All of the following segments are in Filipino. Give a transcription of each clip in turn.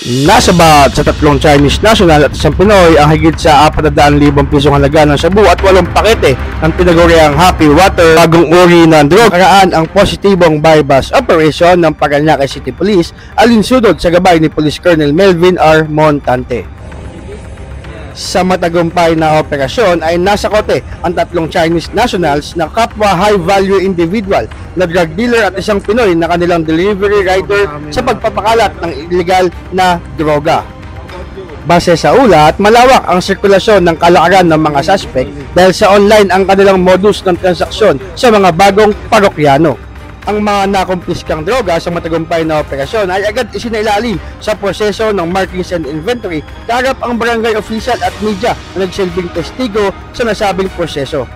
Nasabat sa 3 Chinese national at 1 Pinoy ang higit sa 400,000 pisong halaga ng shabu at 8 pakete ng tinaguriang Happy Water, bagong uri ng droga. Karaan ang positibong bypass operation ng Parañaque City Police alinsunod sa gabay ni Police Colonel Melvin R. Montante. Sa matagumpay na operasyon ay nasakote ang 3 Chinese nationals na kapwa high-value individual na drug dealer at 1 Pinoy na kanilang delivery rider sa pagpapakalat ng illegal na droga. Base sa ulat, malawak ang sirkulasyon ng kalakaran ng mga suspect dahil sa online ang kanilang modus ng transaksyon sa mga bagong parokyano. Ang mga nakumpiskang droga sa matagumpay na operasyon ay agad isinailalim sa proseso ng markings and inventory kaharap ang barangay official at media na nagsilbing testigo sa nasabing proseso.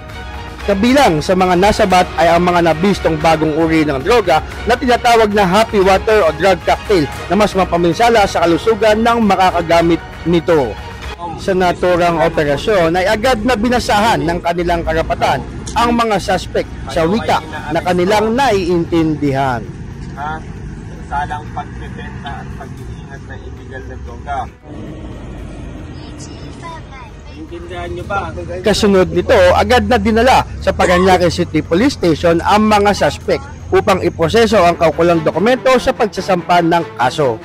Kabilang sa mga nasabat ay ang mga nabistong bagong uri ng droga na tinatawag na Happy Water o drug cocktail na mas mapaminsala sa kalusugan ng makakagamit nito. Sa naturang operasyon ay agad na binasahan ng kanilang karapatan ang mga suspect sa wika na kanilang naiintindihan. Salang pagbebenta at pag-iingat na illegal na droga. Intindihan nyo ba? Kasunod nito, agad na dinala sa Parañaque City Police Station ang mga suspect upang iproseso ang kaukulang dokumento sa pagsasampa ng kaso.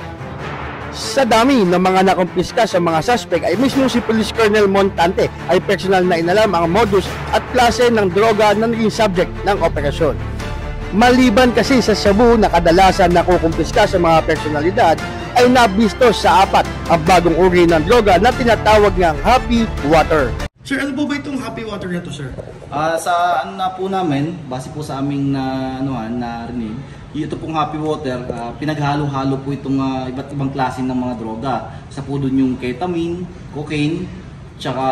Sa dami ng mga nakumpiska sa mga suspect ay mismo si Police Colonel Montante ay personal na inalam ang modus at klase ng droga na naging subject ng operasyon. Maliban kasi sa shabu na kadalasan nakukumpiska sa mga personalidad, ay nabisto sa 4 ang bagong uri ng droga na tinatawag ng Happy Water. Sir, ano po ba itong Happy Water na to, sir? Sa ano na po namin, base po sa aming narinig, ito pong Happy Water, pinaghalo-halo po itong iba't ibang klase ng mga droga. Isa po doon yung ketamine, cocaine, tsaka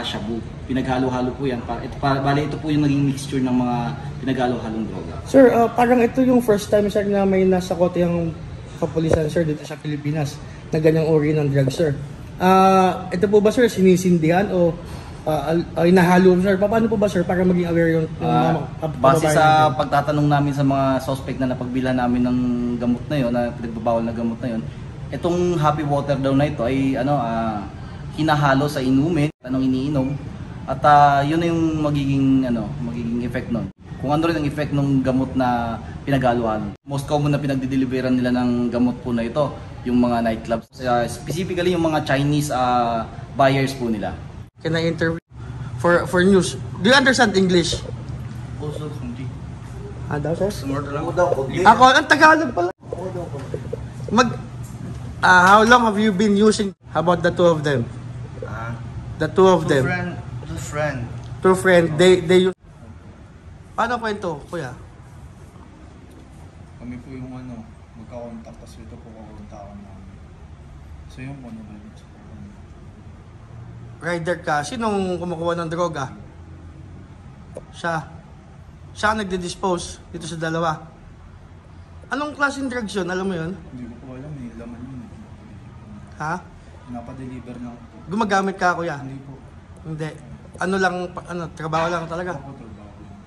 shabu. Pinaghalo-halo po yan. Ito po yung naging mixture ng mga pinaghalo-halong droga. Sir, parang ito yung first time, sir, na may nasakote yung kapulisan, sir, dito sa Pilipinas na ganyang uri ng drug, sir. Ito po ba, sir, sinisindihan o inahalo, sir? Paano po ba, sir, para maging aware yung base sa pagtatanong namin sa mga suspect na napagbilhan namin ng gamot na yon, na pinagbabawal na gamot na yon, itong Happy Water daw na ito ay hinahalo sa inumin, iniinom, at yun na yung magiging effect nun. Kung ano rin ang effect ng gamot na pinaghalo-halo. Most common na pinagdideliveran nila ng gamot po na ito, yung mga nightclubs. Specifically yung mga Chinese buyers po nila. Can I interview for news? Do you understand English? Also, hindi. Daw, sir? Hindi. Ako, ang Tagalog pala. How long have you been using? How about the two of them? The two of them. Two friend. They use. Paano kwento, kuya? Kami po yung magkakontak, tapos ito po kakontakan namin. So yung ba yun? Rider ka. Sinong kumukuha ng droga? Siya. Siya ang nagdi-dispose dito sa dalawa. Anong klaseng drugs yun? Alam mo yun? Hindi ko po alam eh. Laman yun eh. Ha? Napadeliver lang po. Gumagamit ka, kuya? Hindi po. Hindi. Ano lang, trabaho lang talaga? Ako trabaho lang.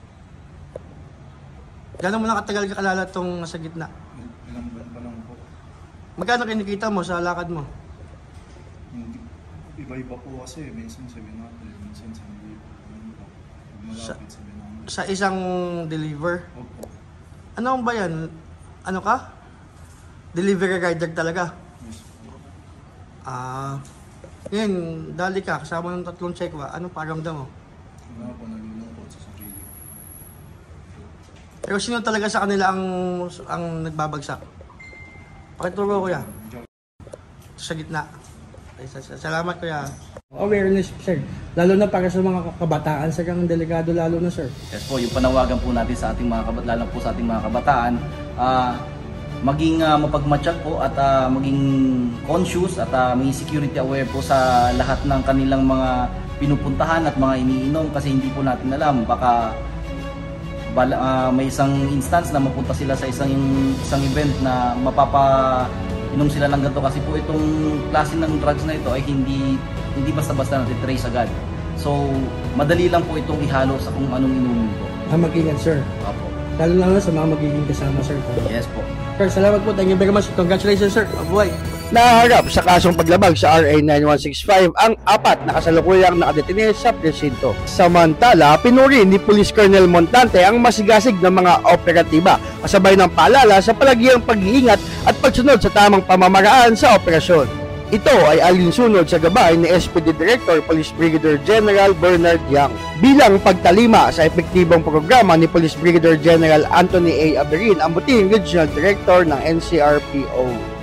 Gano'n mo na katagal ka kalala itong nasa gitna? Ilang buwan pa lang po. Magkano kinikita mo sa lakad mo? Iba-iba po kasi. Minsan 700, minsan 1,000. Malapit 700. Sa isang deliver? Opo. Ano ba yan? Ano ka? Delivery rider talaga? Yes po. Yun, dali ka, kasama ng 3 tsekwa. Anong pakiramdam mo? Wala po, nalulungkot sa sarili. Pero sino talaga sa kanila ang nagbabagsak? Pakituro, kuya. Sa gitna. Salamat, kuya. Awareness, sir. Lalo na para sa mga kabataan, sir, ang delikado lalo na, sir. Yes po, yung panawagan po natin sa ating mga kabataan, maging mapagmatsyag po at maging conscious at maging security aware po sa lahat ng kanilang mga pinupuntahan at mga iniinom, kasi hindi po natin alam, baka may isang instance na mapunta sila sa isang event na mapapainom sila ng ganito, kasi po itong klase ng drugs na ito ay hindi basta-basta natin trace agad. So madali lang po itong ihalo sa kung anong inumin po. Mag-ingat, sir. Opo. Lalo na sa mga magiging kasama, sir. Yes po. Sir, salamat po. Thank you very much. Congratulations, sir. Mabuhay. Naharap sa kasong paglabag sa RA 9165 ang 4 na kasalukuyang nakadetine sa presinto. Samantala, pinuri ni Police Colonel Montante ang masigasig ng mga operatiba kasabay ng paalala sa palagiang pag-iingat at pagsunod sa tamang pamamaraan sa operasyon. Ito ay alinsunod sa gabay ni SPD Director Police Brigadier General Bernard Yang bilang pagtalima sa epektibong programa ni Police Brigadier General Anthony A. Aberin, ang buting Regional Director ng NCRPO.